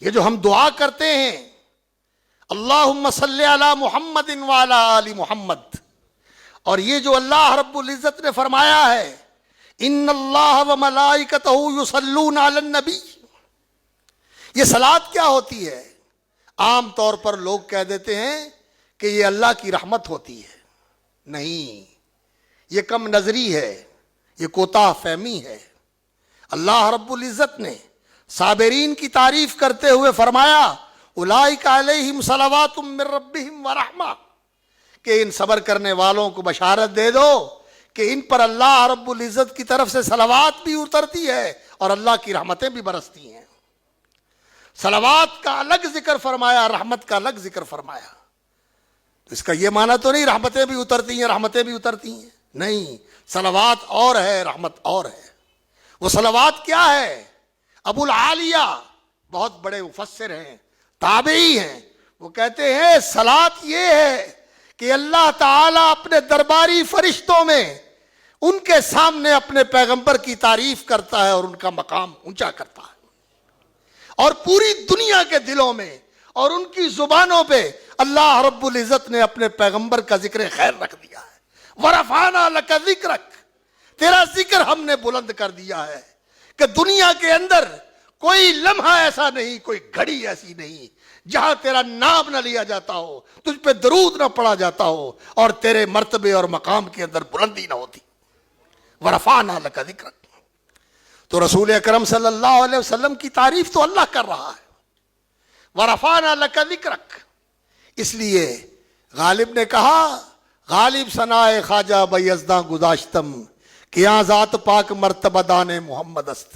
یہ جو ہم دعا کرتے ہیں اللہم صلی علی محمد وعلی آل محمد، اور یہ جو اللہ رب العزت نے فرمایا ہے ان اللہ و ملائکتہ یصلون علی النبی، یہ صلاۃ کیا ہوتی ہے؟ عام طور پر لوگ کہہ دیتے ہیں کہ یہ اللہ کی رحمت ہوتی ہے. نہیں، یہ کم نظری ہے، یہ کوتاہ فہمی ہے. اللہ رب العزت نے صابرین کی تعریف کرتے ہوئے فرمایا اولئک علیہم صلوات من ربہم ورحمہ، کہ ان صبر کرنے والوں کو بشارت دے دو کہ ان پر اللہ رب العزت کی طرف سے صلوات بھی اترتی ہے اور اللہ کی رحمتیں بھی برستی ہیں. صلوات کا الگ ذکر فرمایا، رحمت کا الگ ذکر فرمایا. تو اس کا یہ معنی تو نہیں رحمتیں بھی اترتی ہیں رحمتیں بھی اترتی ہیں، نہیں، صلوات اور ہے، رحمت اور ہے. وہ صلوات کیا ہے؟ ابو العالیہ بہت بڑے مفسر ہیں، تابعی ہیں، وہ کہتے ہیں صلوات یہ ہے کہ اللہ تعالیٰ اپنے درباری فرشتوں میں ان کے سامنے اپنے پیغمبر کی تعریف کرتا ہے اور ان کا مقام اونچا کرتا ہے، اور پوری دنیا کے دلوں میں اور ان کی زبانوں پہ اللہ رب العزت نے اپنے پیغمبر کا ذکر خیر رکھ دیا ہے. وَرَفَعْنَا لَكَ ذِكْرَكَ، تیرا ذکر ہم نے بلند کر دیا ہے کہ دنیا کے اندر کوئی لمحہ ایسا نہیں، کوئی گھڑی ایسی نہیں جہاں تیرا نام نہ لیا جاتا ہو، تجھ پہ درود نہ پڑا جاتا ہو اور تیرے مرتبے اور مقام کے اندر بلندی نہ ہوتی. وَرَفَعْنَا لَكَ ذِكْرَكَ، تو رسول اکرم صلی اللہ علیہ وسلم کی تعریف تو اللہ کر رہا ہے. وَرَفَعْنَا لَكَ ذِكْرَكَ، اس لیے غالب نے کہا غالب ثنائے خواجہ بیزداں گذاشتم کہ یہاں ذات پاک مرتبہ دان محمد است.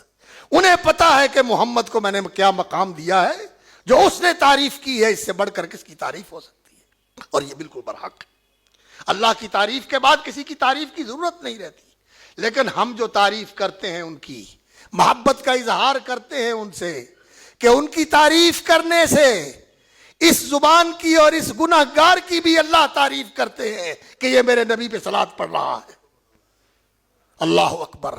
انہیں پتا ہے کہ محمد کو میں نے کیا مقام دیا ہے، جو اس نے تعریف کی ہے اس سے بڑھ کر کس کی تعریف ہو سکتی ہے. اور یہ بالکل برحق ہے، اللہ کی تعریف کے بعد کسی کی تعریف کی ضرورت نہیں رہتی. لیکن ہم جو تعریف کرتے ہیں، ان کی محبت کا اظہار کرتے ہیں ان سے، کہ ان کی تعریف کرنے سے اس زبان کی اور اس گناہ گار کی بھی اللہ تعریف کرتے ہیں کہ یہ میرے نبی پہ صلوات پڑھ رہا ہے. اللہ اکبر.